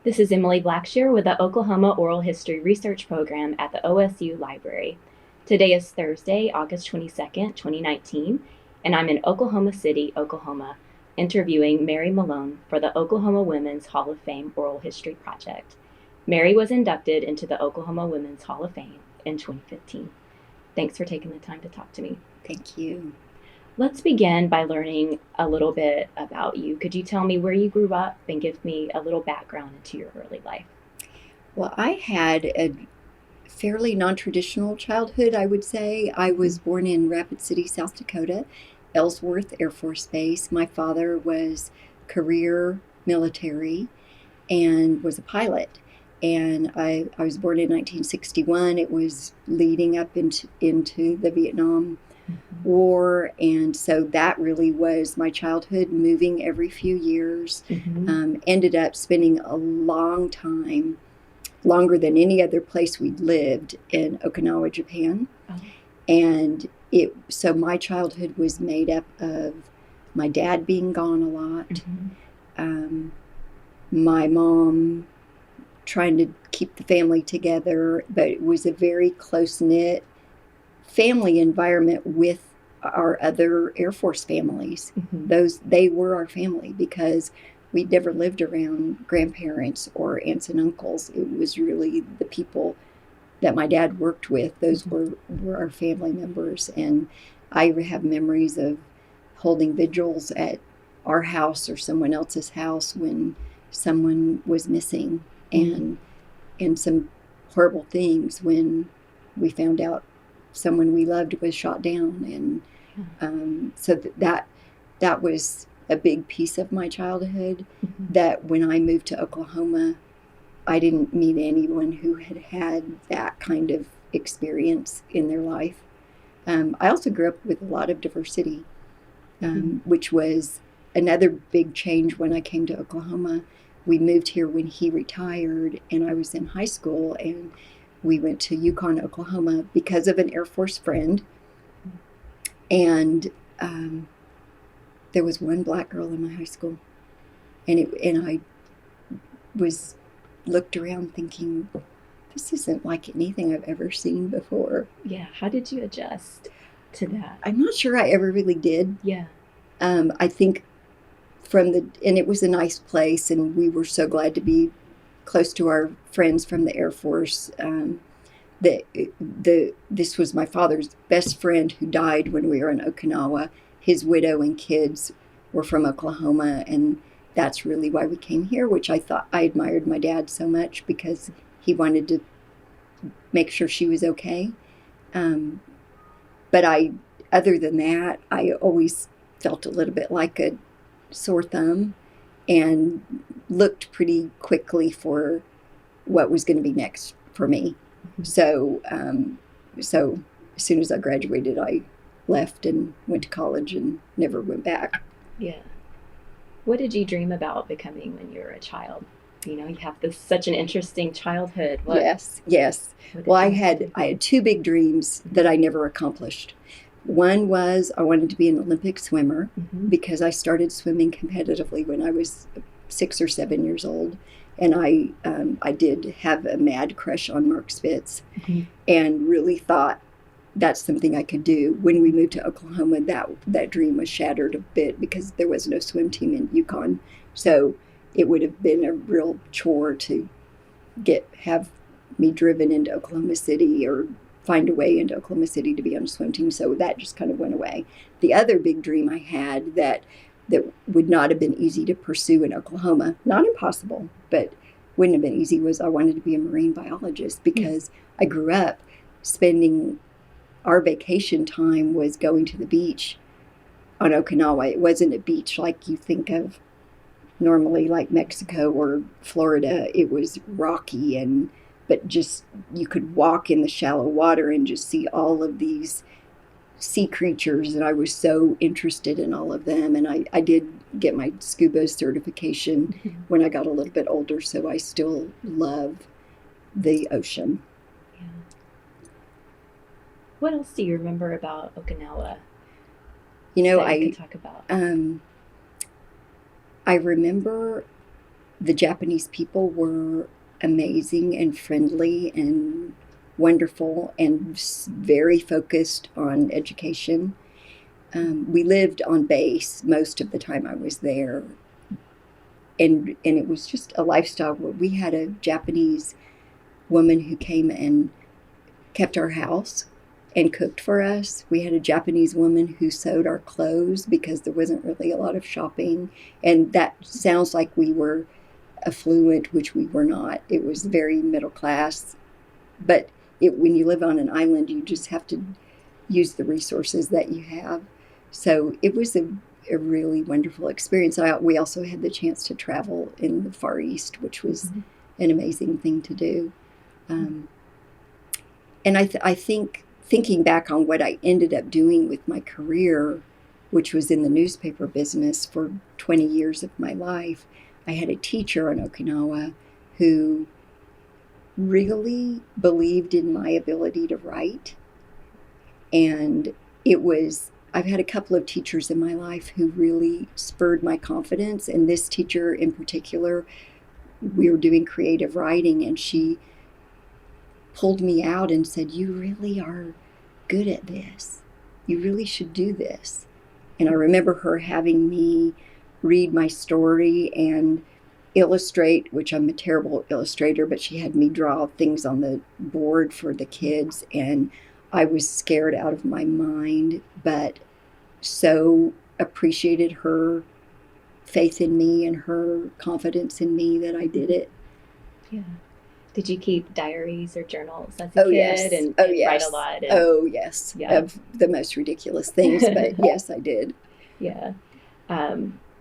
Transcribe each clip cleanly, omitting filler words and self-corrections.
This is Emily Blackshear with the Oklahoma Oral History Research Program at the OSU Library. Today is Thursday, August 22nd, 2019, and I'm in Oklahoma City, Oklahoma, interviewing Mary Malone for the Oklahoma Women's Hall of Fame Oral History Project. Mary was inducted into the Oklahoma Women's Hall of Fame in 2015. Thanks for taking the time to talk to me. Thank you. Let's begin by learning a little bit about you. Could you tell me where you grew up and give me a little background into your early life? Well, I had a fairly non-traditional childhood, I would say. I was born in Rapid City, South Dakota, Ellsworth Air Force Base. My father was career military and was a pilot. And I was born in 1961. It was leading up into the Vietnam War, and so that really was my childhood, moving every few years. Ended up spending a long time, longer than any other place we'd lived, in Okinawa, Japan. And so my childhood was made up of my dad being gone a lot, my mom trying to keep the family together, but it was a very close-knit family environment with our other Air Force families. They were our family because we'd never lived around grandparents or aunts and uncles. It was really the people that my dad worked with. Those were our family members. And I have memories of holding vigils at our house or someone else's house when someone was missing, and some horrible things when we found out someone we loved was shot down. And so that was a big piece of my childhood, that when I moved to Oklahoma, I didn't meet anyone who had had that kind of experience in their life. I also grew up with a lot of diversity, which was another big change when I came to Oklahoma. We moved here when he retired, and I was in high school, and we went to Yukon, Oklahoma because of an Air Force friend. And there was one black girl in my high school. And I looked around thinking, this isn't like anything I've ever seen before. Yeah. How did you adjust to that? I'm not sure I ever really did. Yeah. I think and it was a nice place, and we were so glad to be close to our friends from the Air Force. This was my father's best friend who died when we were in Okinawa. His widow and kids were from Oklahoma, and that's really why we came here, which I admired my dad so much because he wanted to make sure she was okay. But other than that, I always felt a little bit like a sore thumb and looked pretty quickly for what was going to be next for me. So as soon as I graduated, I left and went to college and never went back. Yeah. What did you dream about becoming when you were a child? You have such an interesting childhood. Yes. Well, I had two big dreams that I never accomplished. One was I wanted to be an Olympic swimmer because I started swimming competitively when I was 6 or 7 years old. And I did have a mad crush on Mark Spitz, and really thought that's something I could do. When we moved to Oklahoma, that dream was shattered a bit because there was no swim team in Yukon. So it would have been a real chore to have me driven into Oklahoma City or find a way into Oklahoma City to be on a swim team. So that just kind of went away. The other big dream I had that would not have been easy to pursue in Oklahoma, not impossible, but wouldn't have been easy, was I wanted to be a marine biologist because I grew up spending our vacation time was going to the beach on Okinawa. It wasn't a beach like you think of normally, like Mexico or Florida. It was rocky, but just you could walk in the shallow water and just see all of these sea creatures, and I was so interested in all of them. And I did get my scuba certification when I got a little bit older, so I still love the ocean. Yeah. What else do you remember about Okinawa? I could talk about? I remember The Japanese people were amazing and friendly and wonderful and very focused on education. We lived on base most of the time I was there, and it was just a lifestyle where we had a Japanese woman who came and kept our house and cooked for us. We had a Japanese woman who sewed our clothes because there wasn't really a lot of shopping. And that sounds like we were affluent, which we were not. It was very middle class. But when you live on an island, you just have to use the resources that you have. So it was a really wonderful experience. We also had the chance to travel in the Far East, which was an amazing thing to do. And I think thinking back on what I ended up doing with my career, which was in the newspaper business for 20 years of my life, I had a teacher on Okinawa who really believed in my ability to write. And I've had a couple of teachers in my life who really spurred my confidence. And this teacher in particular, we were doing creative writing, and she pulled me out and said, "You really are good at this. You really should do this." And I remember her having me read my story and illustrate, which I'm a terrible illustrator, but she had me draw things on the board for the kids, and I was scared out of my mind, but so appreciated her faith in me and her confidence in me that I did it. Yeah. Did you keep diaries or journals as a kid? Yes. And yes. Write a lot? Yes. Yeah. Of the most ridiculous things, but yes, I did. Yeah.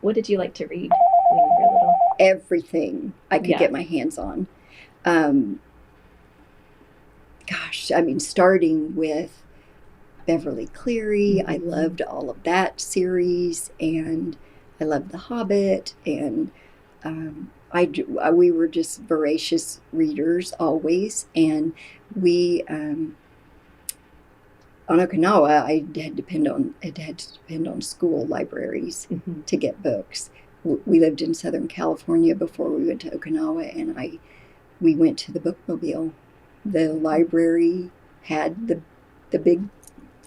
What did you like to read when you were little? Everything I could get my hands on. Starting with Beverly Cleary, I loved all of that series, and I loved The Hobbit, and we were just voracious readers always, and we on Okinawa, I had to depend on school libraries to get books. We lived in Southern California before we went to Okinawa, and we went to the bookmobile. The library had the big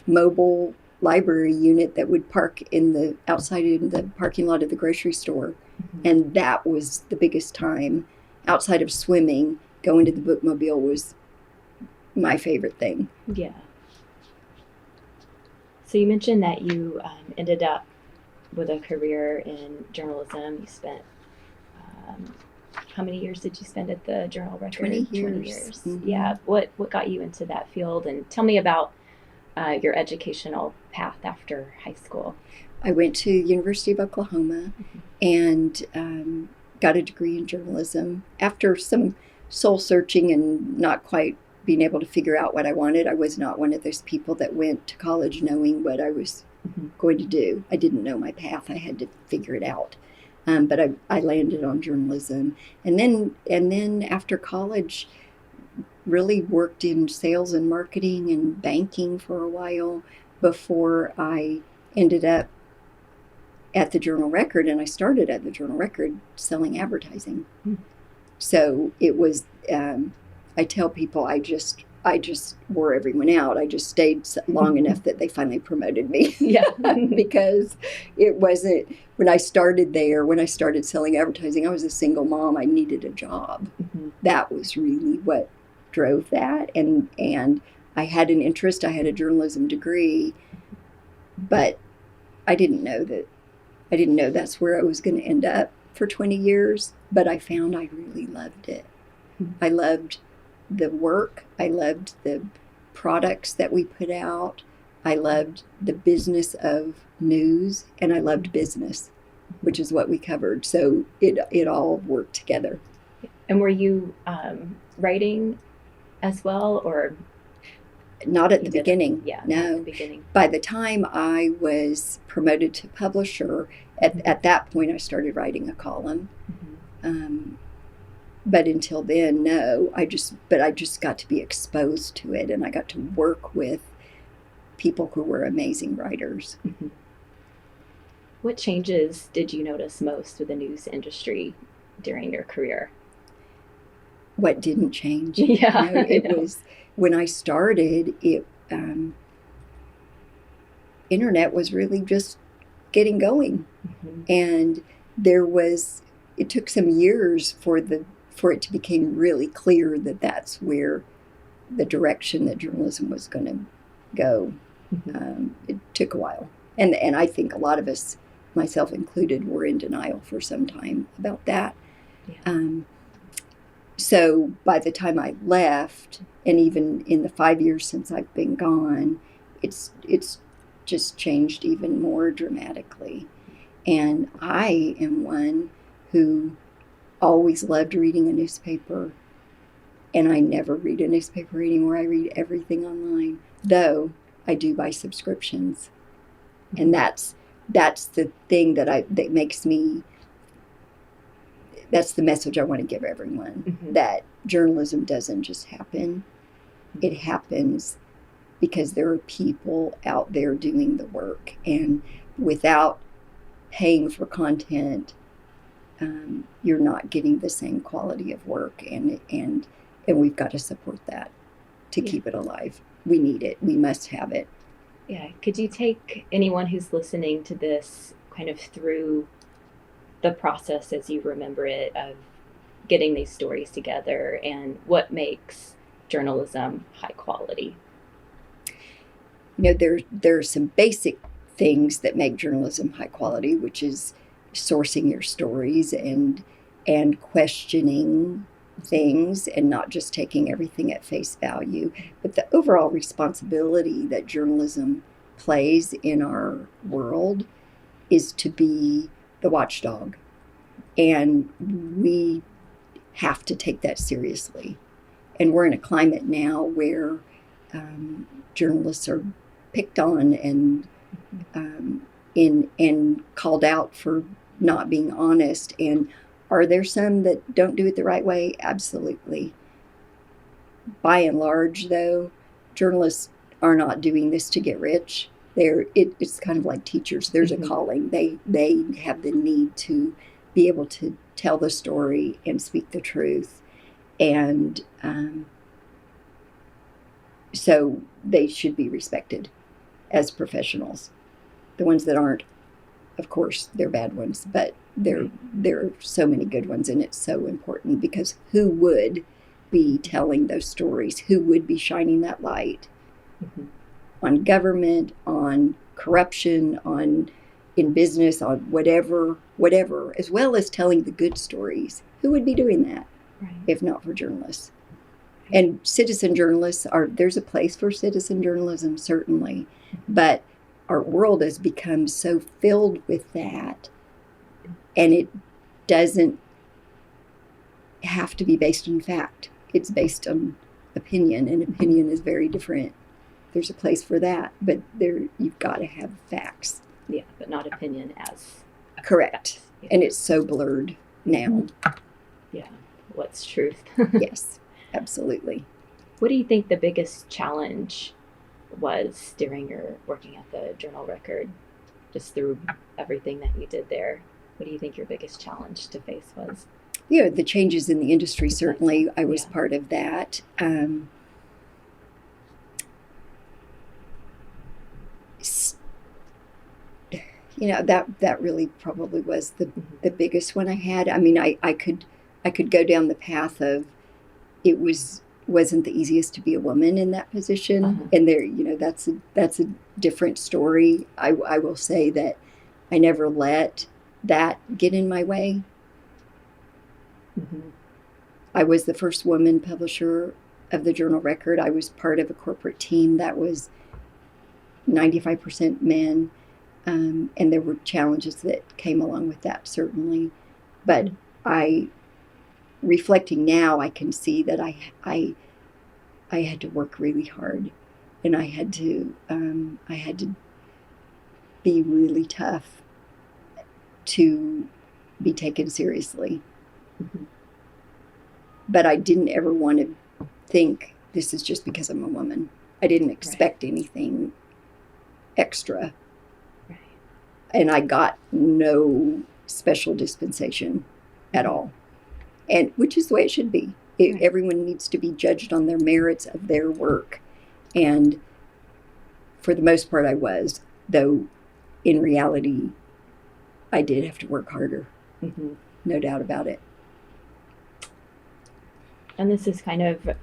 mobile library unit that would park outside in the parking lot of the grocery store. And that was the biggest time. Outside of swimming, going to the bookmobile was my favorite thing. Yeah. So you mentioned that you ended up with a career in journalism. You spent, how many years did you spend at the Journal-Record? 20 years. 20 years. Mm-hmm. Yeah. What got you into that field? And tell me about your educational path after high school. I went to University of Oklahoma and got a degree in journalism. After some soul searching and not quite being able to figure out what I wanted, I was not one of those people that went to college knowing what I was going to do. I didn't know my path. I had to figure it out. But I landed on journalism. And then after college, really worked in sales and marketing and banking for a while before I ended up at the Journal-Record, and I started at the Journal-Record selling advertising. So it was, I tell people I just wore everyone out. I just stayed long enough that they finally promoted me. Yeah. Because it wasn't, when I started selling advertising, I was a single mom. I needed a job. That was really what drove that, and I had an interest. I had a journalism degree, but I didn't know that's where I was going to end up for 20 years, but I found I really loved it. I loved the work. I loved the products that we put out. I loved the business of news, and I loved business, which is what we covered. So it all worked together. And were you writing as well, or? Not at the beginning. Yeah, no. Not at the beginning. By the time I was promoted to publisher, at that point I started writing a column. But until then, no. I just got to be exposed to it, and I got to work with people who were amazing writers. What changes did you notice most with the news industry during your career? What didn't change? Yeah, It was when I started. Internet was really just getting going, and it took some years for it to become really clear that that's where the direction that journalism was going to go. It took a while, and I think a lot of us, myself included, were in denial for some time about that. So by the time I left, and even in the 5 years since I've been gone, it's just changed even more dramatically. And I am one who always loved reading a newspaper, and I never read a newspaper anymore. I read everything online, though I do buy subscriptions. And that's the thing that makes me, that's the message I want to give everyone, that journalism doesn't just happen. It happens because there are people out there doing the work, and without paying for content, you're not getting the same quality of work, and we've got to support that to keep it alive. We need it. We must have it. Yeah. Could you take anyone who's listening to this kind of through the process as you remember it of getting these stories together and what makes journalism high quality? There are some basic things that make journalism high quality, which is sourcing your stories and questioning things and not just taking everything at face value. But the overall responsibility that journalism plays in our world is to be the watchdog. And we have to take that seriously. And we're in a climate now where journalists are picked on and called out for not being honest. And are there some that don't do it the right way? Absolutely. By and large, though, journalists are not doing this to get rich. It's kind of like teachers. There's a calling. They have the need to be able to tell the story and speak the truth. And so they should be respected as professionals. The ones that aren't, of course, they're bad ones, but there are so many good ones, and it's so important, because who would be telling those stories? Who would be shining that light on government, on corruption, in business, on whatever, as well as telling the good stories? Who would be doing that if not for journalists? And citizen journalists there's a place for citizen journalism, certainly, but our world has become so filled with that, and it doesn't have to be based on fact. It's based on opinion, and opinion is very different. There's a place for that, but you've got to have facts. Yeah, but not opinion as correct. Yeah. And it's so blurred now. Yeah, what's truth? Yes, absolutely. What do you think the biggest challenge was during your working at the Journal-Record, just through everything that you did there? What do you think your biggest challenge to face was? Yeah, the changes in the industry, certainly. I was part of that. That really probably was the biggest one I had. I mean, I could go down the path of it wasn't the easiest to be a woman in that position, and there, that's a different story. I will say that I never let that get in my way. I was the first woman publisher of the Journal-Record. I was part of a corporate team that was 95% men. And there were challenges that came along with that, certainly. But reflecting now, I can see that I had to work really hard, and I had to be really tough to be taken seriously. But I didn't ever want to think this is just because I'm a woman. I didn't expect anything extra. And I got no special dispensation at all. and which is the way it should be. Right. Everyone needs to be judged on their merits of their work. And for the most part, I was, though in reality, I did have to work harder. Mm-hmm. No doubt about it. And this is kind of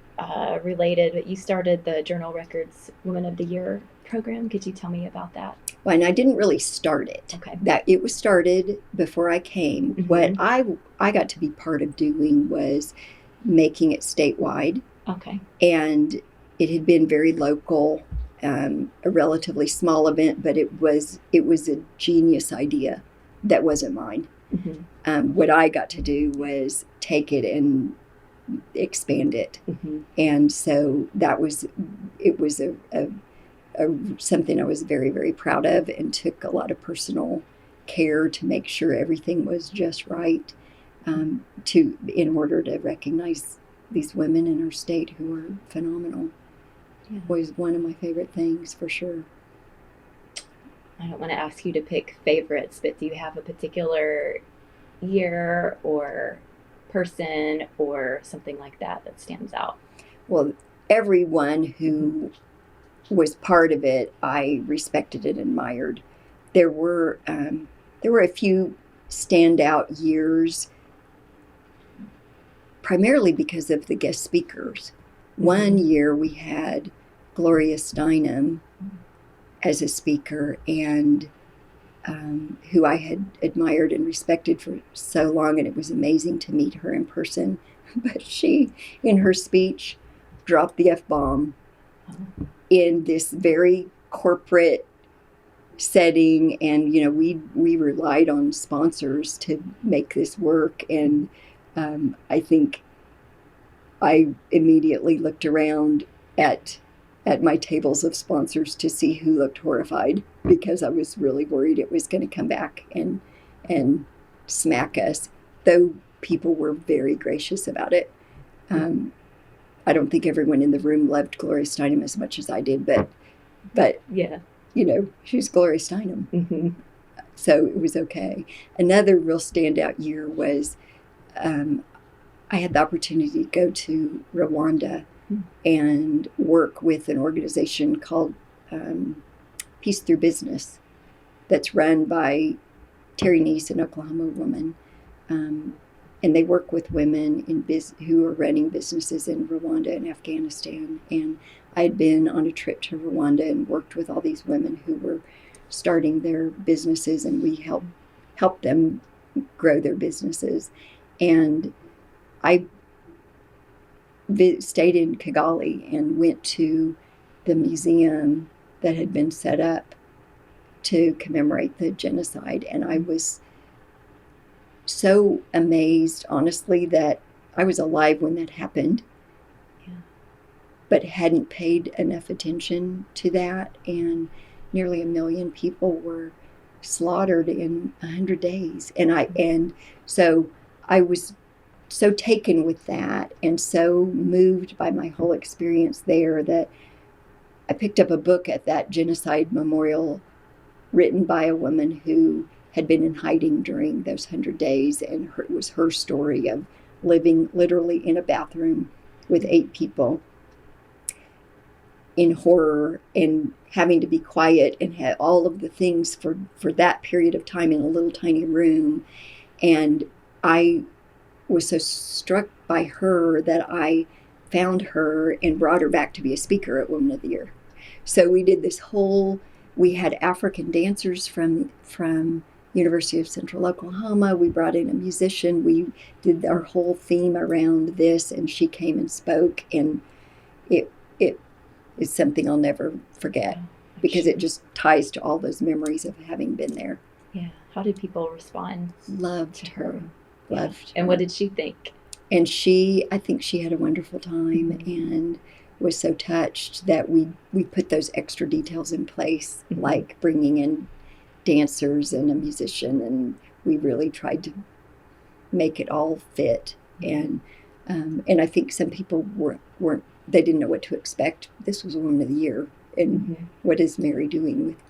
related, but you started the Journal Records Women of the Year program. Could you tell me about that? Well, and I didn't really start it. Okay. That it was started before I came. Mm-hmm. What I got to be part of doing was making it statewide. Okay. And it had been very local, a relatively small event, but it was a genius idea that wasn't mine. Mm-hmm. What I got to do was take it and expand it. Mm-hmm. And so it was a something I was very, very proud of, and took a lot of personal care to make sure everything was just right, in order to recognize these women in our state who are phenomenal. Yeah. Was one of my favorite things, for sure. I don't want to ask you to pick favorites, but do you have a particular year or person or something like that stands out? Well, everyone who was part of it, I respected and admired. There were a few standout years, primarily because of the guest speakers. Mm-hmm. One year we had Gloria Steinem as a speaker, and who I had admired and respected for so long, and it was amazing to meet her in person. But she, in her speech, dropped the F-bomb in this very corporate setting, and we relied on sponsors to make this work, and I think I immediately looked around at my tables of sponsors to see who looked horrified, because I was really worried it was going to come back and smack us, though people were very gracious about it. I don't think everyone in the room loved Gloria Steinem as much as I did, but yeah, she's Gloria Steinem. Mm-hmm. So it was okay. Another real standout year was I had the opportunity to go to Rwanda and work with an organization called Peace Through Business, that's run by Terry Neese, an Oklahoma woman. And they work with women who are running businesses in Rwanda and Afghanistan. And I had been on a trip to Rwanda and worked with all these women who were starting their businesses, and we helped them grow their businesses. And I stayed in Kigali and went to the museum that had been set up to commemorate the genocide. And I was so amazed, honestly, that I was alive when that happened, but hadn't paid enough attention to that. And nearly 1 million people were slaughtered in 100 days. And so I was so taken with that and so moved by my whole experience there that I picked up a book at that genocide memorial written by a woman who had been in hiding during those 100 days. And it was her story of living literally in a bathroom with 8 people in horror and having to be quiet and had all of the things for that period of time in a little tiny room. And I was so struck by her that I found her and brought her back to be a speaker at Women of the Year. So we did we had African dancers from University of Central Oklahoma. We brought in a musician. We did our whole theme around this, and she came and spoke, and it is something I'll never forget, because it just ties to all those memories of having been there. Yeah. How did people respond? Loved her. Loved her. And what did she think? And I think she had a wonderful time, and was so touched that we put those extra details in place, like bringing in dancers and a musician, and we really tried to make it all fit. And I think some people they didn't know what to expect. This was a Woman of the Year, and what is Mary doing with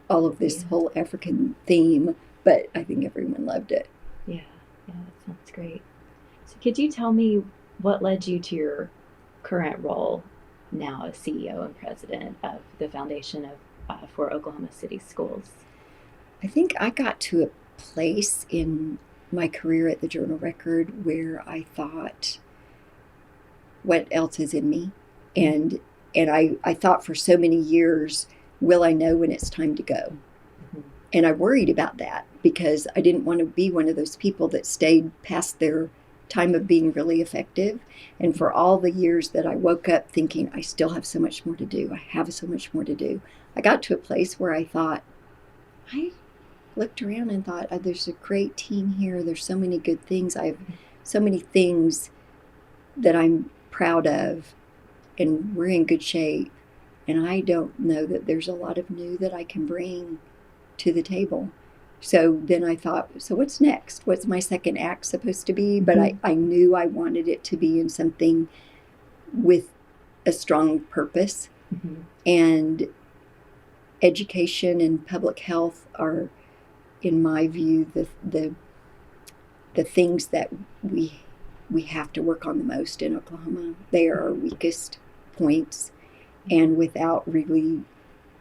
all of this whole African theme? But I think everyone loved it. Yeah, that sounds great. So could you tell me what led you to your current role now as CEO and president of the Foundation for Oklahoma City Schools? I think I got to a place in my career at the Journal Record where I thought, what else is in me? And I thought for so many years, will I know when it's time to go? Mm-hmm. And I worried about that because I didn't want to be one of those people that stayed past their time of being really effective. And for all the years that I woke up thinking, I still have so much more to do, I have so much more to do, I got to a place where I thought, I looked around and thought, oh, there's a great team here. There's so many good things. I have so many things that I'm proud of, and we're in good shape. And I don't know that there's a lot of new that I can bring to the table. So then I thought, so what's next? What's my second act supposed to be? But I knew I wanted it to be in something with a strong purpose. Mm-hmm. And education and public health are, in my view, the things that we have to work on the most in Oklahoma. They are our weakest points, and without really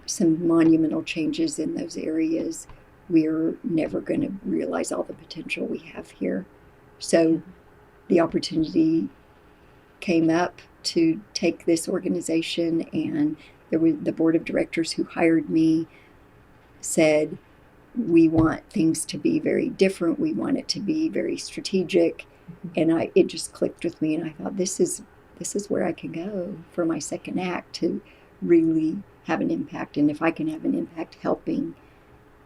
some monumental changes in those areas, we're never going to realize all the potential we have here. So the opportunity came up to take this organization, and the board of directors who hired me said, we want things to be very different. We want it to be very strategic. Mm-hmm. And it just clicked with me, and I thought, this is where I can go for my second act to really have an impact. And if I can have an impact helping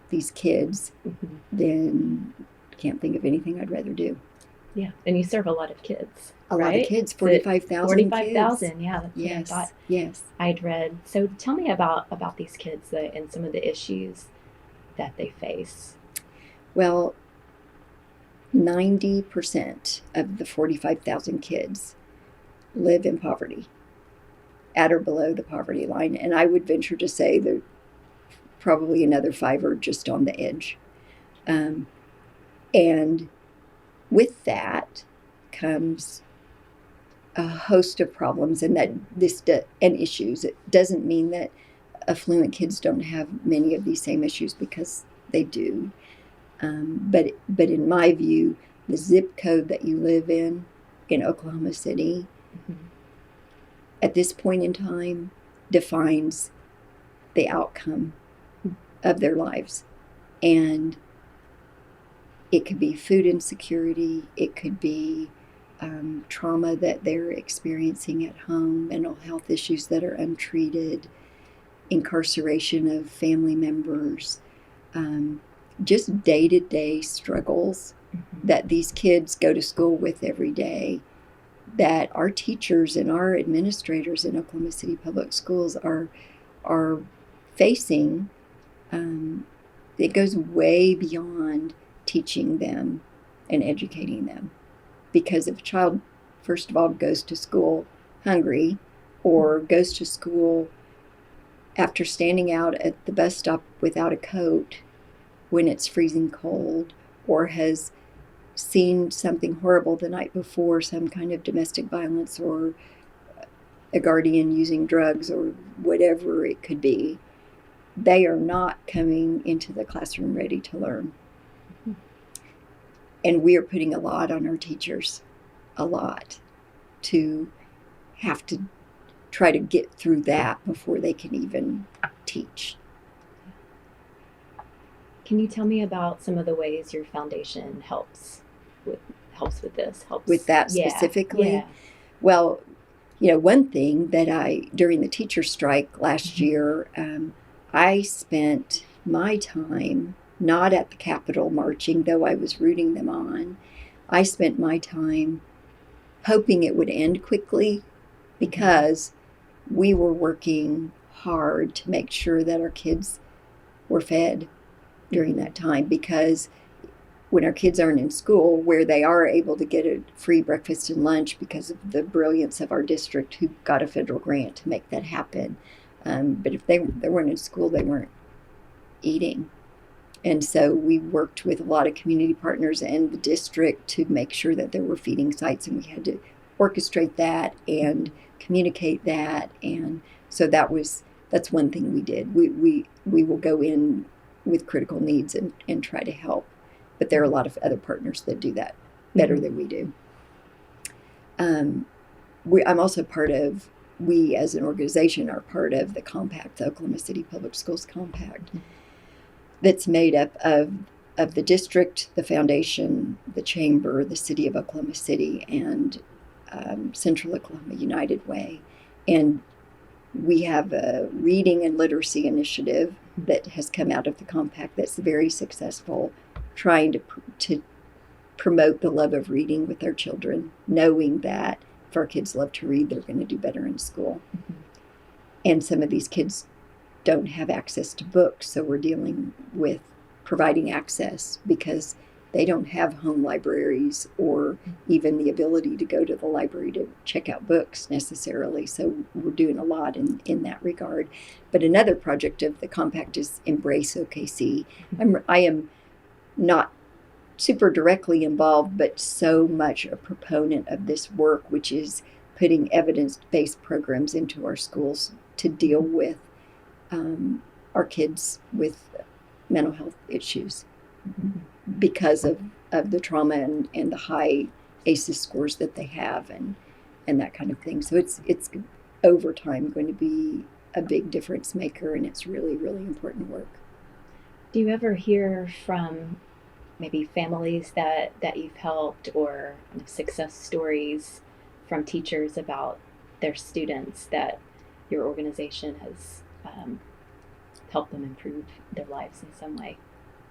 these kids, mm-hmm. then I can't think of anything I'd rather do. Yeah, and you serve a lot of kids. A lot of kids, 45,000 45,000, yeah, that's yes, what I thought. Yes. I'd read. So tell me about these kids and some of the issues that they face. Well, 90% of the 45,000 kids live in poverty, at or below the poverty line. And I would venture to say that probably another 5 are just on the edge. And with that comes a host of problems and issues. It doesn't mean that affluent kids don't have many of these same issues, because they do. But in my view, the zip code that you live in Oklahoma City, mm-hmm. at this point in time, defines the outcome of their lives. And it could be food insecurity, it could be trauma that they're experiencing at home, mental health issues that are untreated, incarceration of family members, just day-to-day struggles mm-hmm. that these kids go to school with every day, that our teachers and our administrators in Oklahoma City Public Schools are facing. It goes way beyond teaching them and educating them. Because if a child, first of all, goes to school hungry, or goes to school after standing out at the bus stop without a coat when it's freezing cold, or has seen something horrible the night before, some kind of domestic violence, or a guardian using drugs, or whatever it could be, they are not coming into the classroom ready to learn. Mm-hmm. And we are putting a lot on our teachers, a lot, to have to try to get through that before they can even teach. Can you tell me about some of the ways your foundation helps with this? With that specifically? Yeah. Well, one thing that during the teacher strike last mm-hmm. year, I spent my time not at the Capitol marching, though I was rooting them on. I spent my time hoping it would end quickly, because we were working hard to make sure that our kids were fed during that time, because when our kids aren't in school, where they are able to get a free breakfast and lunch because of the brilliance of our district, who got a federal grant to make that happen. But if they weren't in school, they weren't eating. And so we worked with a lot of community partners and the district to make sure that there were feeding sites, and we had to orchestrate that and communicate that. And so that's one thing we did. We will go in with critical needs and try to help. But there are a lot of other partners that do that better than we do. I'm also we as an organization are part of the Compact, the Oklahoma City Public Schools Compact, that's made up of the district, the foundation, the chamber, the city of Oklahoma City, and Central Oklahoma United Way. And we have a reading and literacy initiative that has come out of the compact that's very successful, trying to promote the love of reading with our children, knowing that if our kids love to read, they're going to do better in school. And some of these kids don't have access to books, so we're dealing with providing access because they don't have home libraries or even the ability to go to the library to check out books necessarily. So we're doing a lot in that regard. But another project of the compact is Embrace OKC. I am not super directly involved, but so much a proponent of this work, which is putting evidence-based programs into our schools to deal with our kids with mental health issues because of the trauma and the high ACEs scores that they have and that kind of thing. So it's over time going to be a big difference maker, and it's really, really important work. Do you ever hear from maybe families that you've helped, or success stories from teachers about their students that your organization has helped them improve their lives in some way?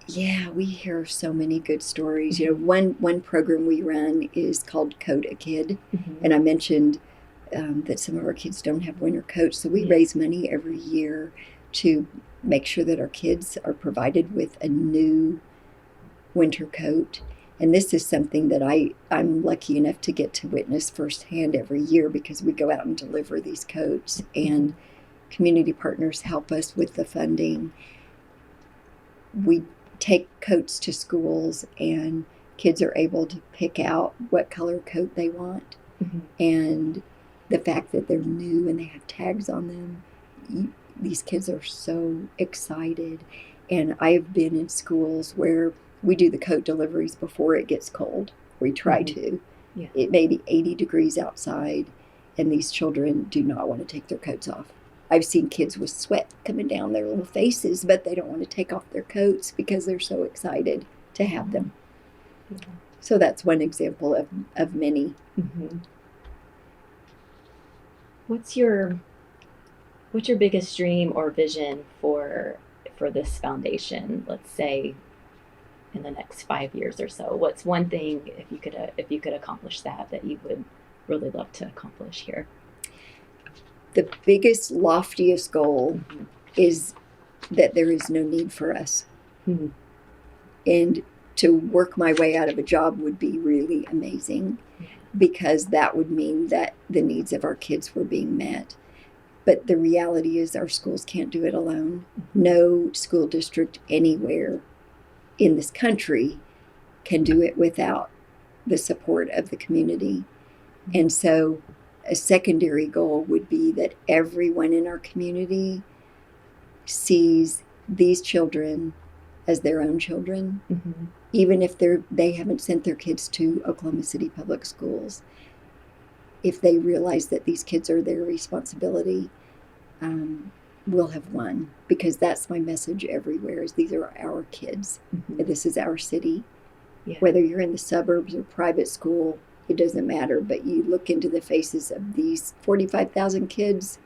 Yeah, we hear so many good stories. One program we run is called Code a Kid, and I mentioned that some of our kids don't have winter coats, so we raise money every year to make sure that our kids are provided with a new winter coat. And this is something that I'm lucky enough to get to witness firsthand every year, because we go out and deliver these coats, and community partners help us with the funding. We take coats to schools, and kids are able to pick out what color coat they want. And the fact that they're new and they have tags on them, these kids are so excited. And I've been in schools where we do the coat deliveries before it gets cold. We try to. Yeah. It may be 80 degrees outside, and these children do not want to take their coats off. I've seen kids with sweat coming down their little faces, but they don't want to take off their coats because they're so excited to have them. So that's one example of many. What's your biggest dream or vision for this foundation? Let's say in the next 5 years or so. What's one thing, if you could accomplish that you would really love to accomplish here? The biggest, loftiest goal is that there is no need for us. And to work my way out of a job would be really amazing, because that would mean that the needs of our kids were being met. But the reality is our schools can't do it alone. No school district anywhere in this country can do it without the support of the community. And so a secondary goal would be that everyone in our community sees these children as their own children, even if they haven't sent their kids to Oklahoma City Public Schools. If they realize that these kids are their responsibility, we'll have won, because that's my message everywhere, is these are our kids. This is our city. Whether you're in the suburbs or private school, it doesn't matter, but you look into the faces of these 45,000 kids,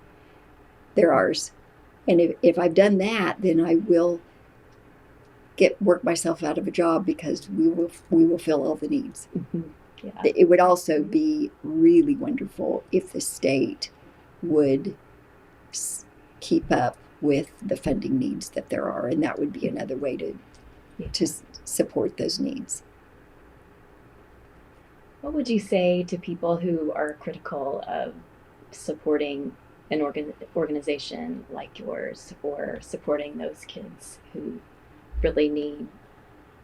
they're ours. And if I've done that, then I will work myself out of a job, because we will fill all the needs. It would also be really wonderful if the state would keep up with the funding needs that there are, and that would be another way to support those needs. What would you say to people who are critical of supporting an organization like yours, or supporting those kids who really need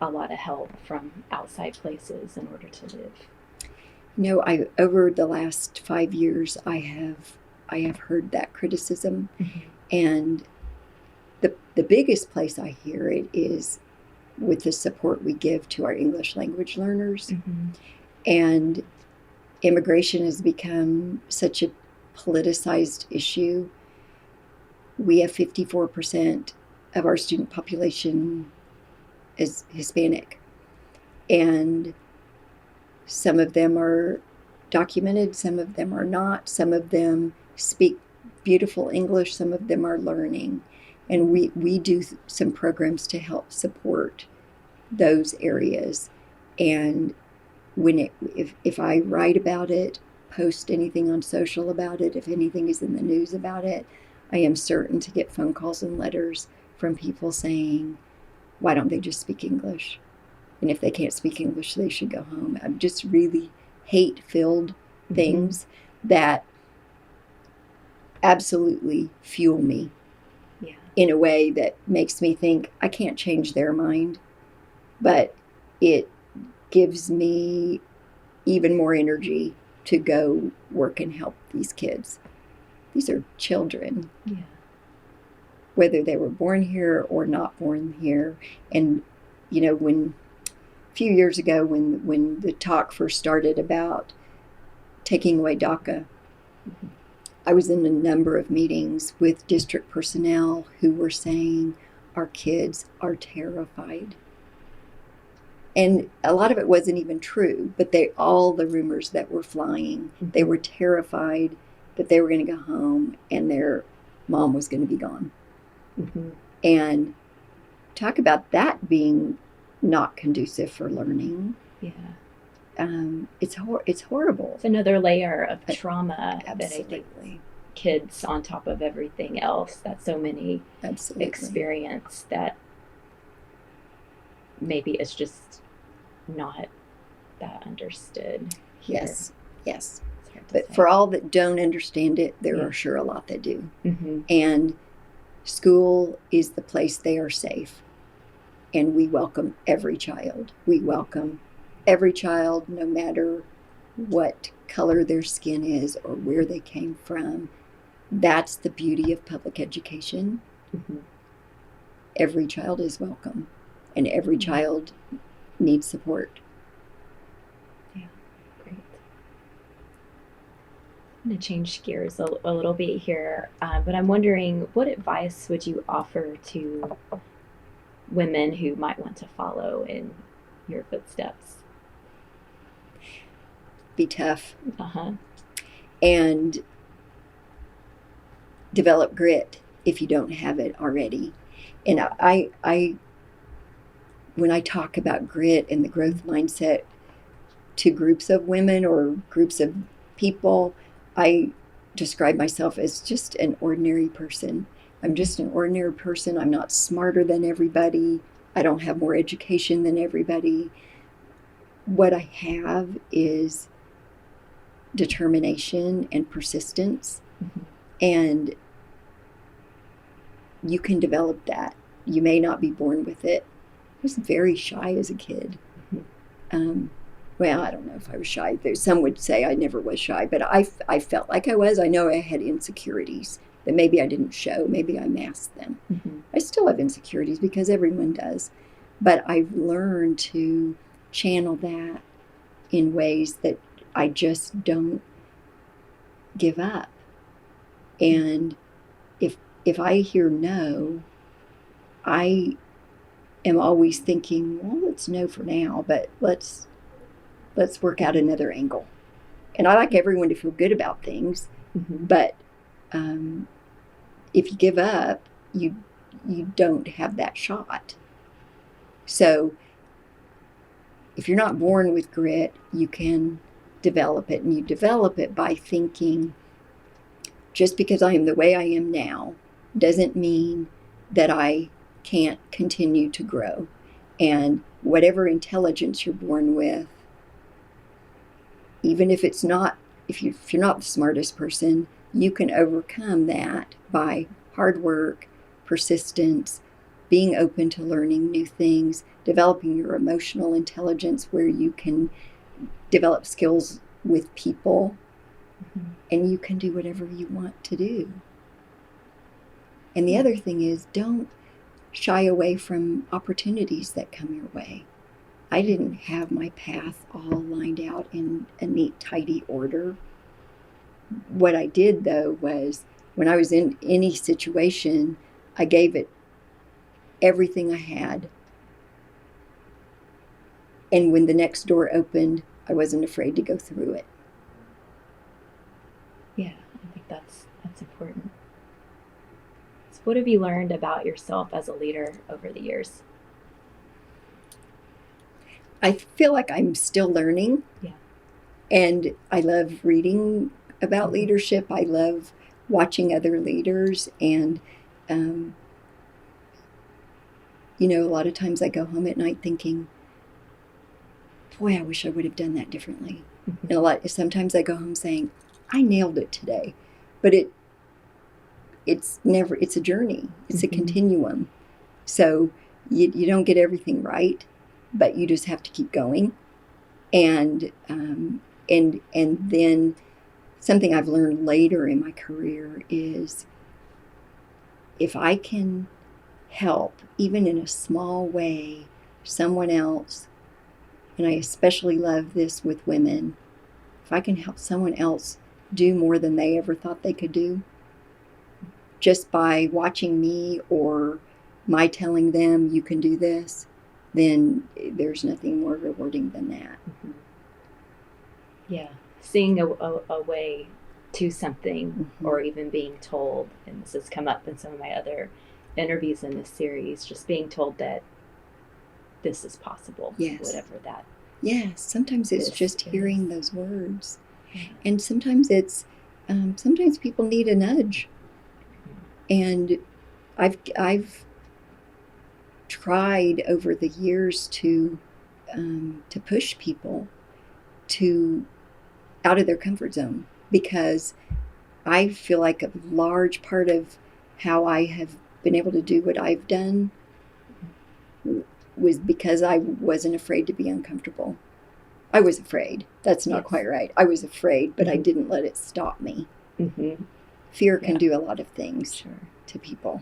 a lot of help from outside places in order to live. I over the last 5 years, I have heard that criticism, and the biggest place I hear it is with the support we give to our English language learners. And immigration has become such a politicized issue. We have 54% of our student population is Hispanic, and some of them are documented, some of them are not, some of them speak beautiful English, some of them are learning. And we do some programs to help support those areas. And if I write about it, post anything on social about it, if anything is in the news about it, I am certain to get phone calls and letters from people saying, why don't they just speak English? And if they can't speak English, they should go home. I'm just really hate-filled things that absolutely fuel me in a way that makes me think I can't change their mind, but it gives me even more energy to go work and help these kids. These are children, whether they were born here or not born here. And, when a few years ago, when the talk first started about taking away DACA, I was in a number of meetings with district personnel who were saying our kids are terrified. And a lot of it wasn't even true, but all the rumors that were flying, they were terrified that they were going to go home and their mom was going to be gone. And talk about that being not conducive for learning. It's horrible. It's another layer of trauma Absolutely. that I think kids, on top of everything else that so many experience, that maybe it's just not that understood here. Yes. But for all that don't understand it, there are sure a lot that do. And school is the place they are safe. And we welcome every child. We welcome every child, no matter what color their skin is or where they came from. That's the beauty of public education. Every child is welcome, and every child needs support. Yeah, great. I'm going to change gears a little bit here, but I'm wondering, what advice would you offer to women who might want to follow in your footsteps? Be tough. And develop grit if you don't have it already. And I when I talk about grit and the growth mindset to groups of women or groups of people, I describe myself as just an ordinary person. I'm just an ordinary person. I'm not smarter than everybody. I don't have more education than everybody. What I have is determination and persistence. And you can develop that. You may not be born with it. I was very shy as a kid. Well, I don't know if I was shy. Some would say I never was shy, but I felt like I was. I know I had insecurities that maybe I didn't show. Maybe I masked them. I still have insecurities because everyone does. But I've learned to channel that in ways that I just don't give up. And if I hear no, I am always thinking, well, it's no for now, but let's work out another angle. And I like everyone to feel good about things, but if you give up, you don't have that shot. So if you're not born with grit, you can develop it, and you develop it by thinking, just because I am the way I am now doesn't mean that I can't continue to grow. And whatever intelligence you're born with, even if it's not, if you're not the smartest person, you can overcome that by hard work, persistence, being open to learning new things, developing your emotional intelligence where you can develop skills with people, and you can do whatever you want to do. And the other thing is, don't shy away from opportunities that come your way. I didn't have my path all lined out in a neat, tidy order. What I did, though, was when I was in any situation, I gave it everything I had. And when the next door opened, I wasn't afraid to go through it. Yeah, I think that's important. So what have you learned about yourself as a leader over the years? I feel like I'm still learning. Yeah. And I love reading about leadership. I love watching other leaders. And, a lot of times I go home at night thinking, boy, I wish I would have done that differently. And sometimes I go home saying, I nailed it today. But it's a journey. It's a continuum. So you don't get everything right, but you just have to keep going. And then something I've learned later in my career is if I can help, even in a small way, someone else, and I especially love this with women, if I can help someone else do more than they ever thought they could do, just by watching me or my telling them you can do this, then there's nothing more rewarding than that. Yeah, seeing a way to something, or even being told, and this has come up in some of my other interviews in this series, just being told that this is possible, whatever that. Yes, sometimes it's just hearing those words. And sometimes it's, sometimes people need a nudge. And I've tried over the years to push people out of their comfort zone, because I feel like a large part of how I have been able to do what I've done was because I wasn't afraid to be uncomfortable. I was afraid. That's not quite right. I was afraid, but I didn't let it stop me. Fear can do a lot of things to people.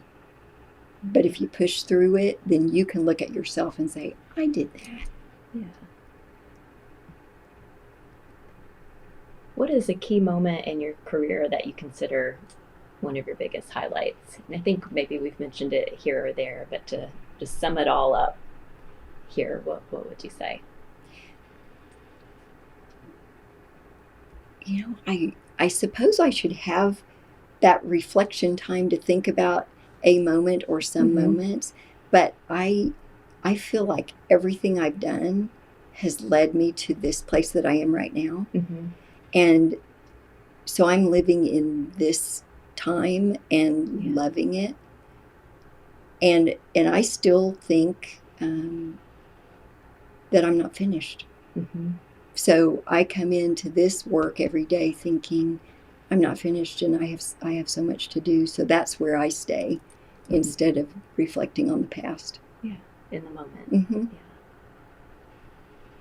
But if you push through it, then you can look at yourself and say, I did that. Yeah. What is a key moment in your career that you consider one of your biggest highlights? And I think maybe we've mentioned it here or there, but to just sum it all up here, what would you say? I suppose I should have that reflection time to think about a moment or some moments, but I feel like everything I've done has led me to this place that I am right now. And so I'm living in this time and loving it. And I still think that I'm not finished. So I come into this work every day thinking I'm not finished and I have so much to do. So that's where I stay instead of reflecting on the past. Yeah, in the moment. Yeah.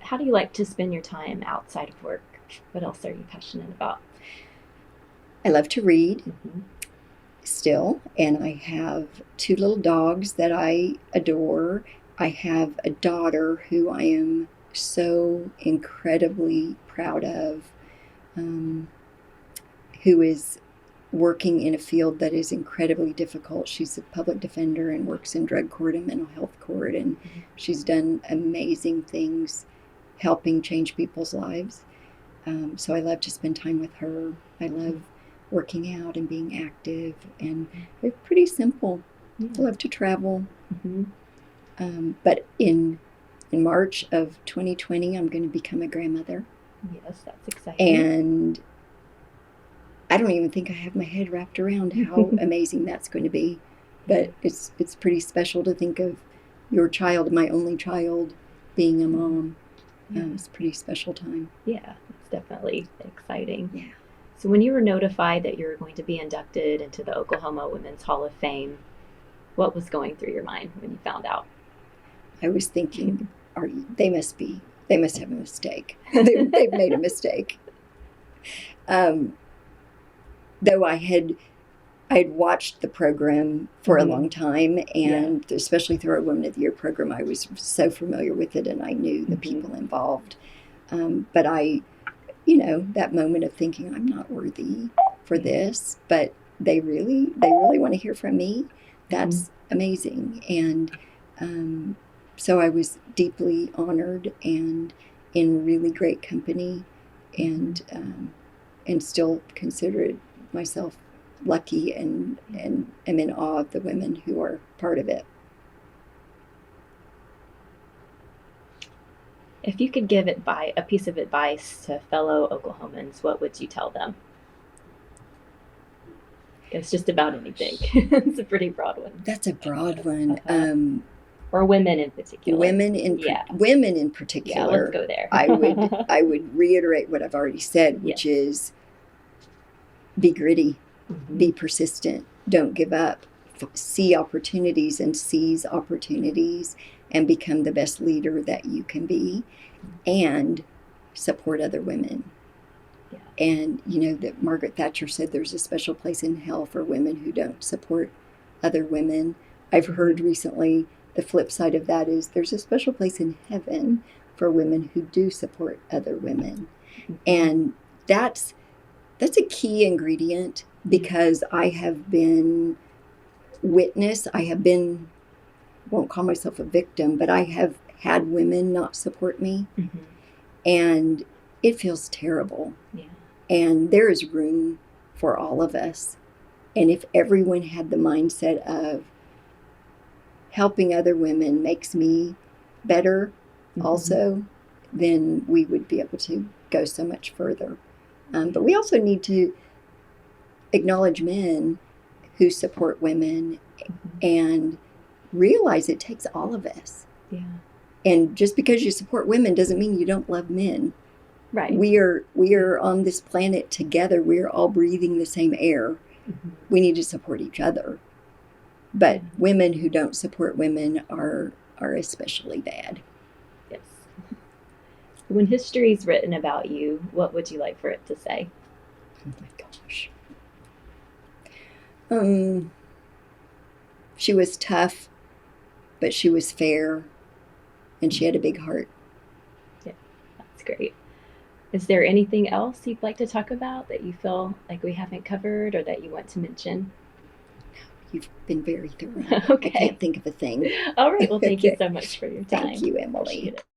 How do you like to spend your time outside of work? What else are you passionate about? I love to read still, and I have 2 little dogs that I adore. I have a daughter who I am so incredibly proud of, who is working in a field that is incredibly difficult. She's a public defender and works in drug court and mental health court, and she's done amazing things helping change people's lives. So I love to spend time with her. I love working out and being active, and they're pretty simple. I love to travel. But in March of 2020, I'm going to become a grandmother. Yes, that's exciting. And I don't even think I have my head wrapped around how amazing that's going to be. But it's pretty special to think of your child, my only child, being a mom. It's a pretty special time. Yeah, it's definitely exciting. Yeah. So when you were notified that you were going to be inducted into the Oklahoma Women's Hall of Fame, What was going through your mind when you found out? I was thinking, they must have a mistake. They've made a mistake. Though I had watched the program for a long time, and especially through our Women of the Year program, I was so familiar with it, and I knew the people involved. But that moment of thinking, I'm not worthy for this, but they really want to hear from me. That's amazing. And so I was deeply honored and in really great company, and still consider myself lucky and am in awe of the women who are part of it. If you could give a piece of advice to fellow Oklahomans, what would you tell them? It's just about anything. It's a pretty broad one. That's a broad one. Or women in particular. Women in particular. Yeah, let's go there. I would reiterate what I've already said, which is be gritty, be persistent, don't give up, see opportunities and seize opportunities, and become the best leader that you can be, and support other women. Yeah. And that Margaret Thatcher said there's a special place in hell for women who don't support other women. I've heard recently the flip side of that is there's a special place in heaven for women who do support other women. And that's a key ingredient, because I have been won't call myself a victim, but I have had women not support me. And it feels terrible. Yeah. And there is room for all of us. And if everyone had the mindset of helping other women makes me better also, then we would be able to go so much further. But we also need to acknowledge men who support women and realize it takes all of us. Yeah. And just because you support women doesn't mean you don't love men. Right. We are on this planet together. We're all breathing the same air. We need to support each other. But women who don't support women are especially bad. Yes. When history is written about you, what would you like for it to say? Oh my gosh. She was tough, but she was fair, and she had a big heart. Yeah, that's great. Is there anything else you'd like to talk about that you feel like we haven't covered or that you want to mention? You've been very thorough. Okay. I can't think of a thing. All right. Well, thank you so much for your time. Thank you, Emily. Appreciate it.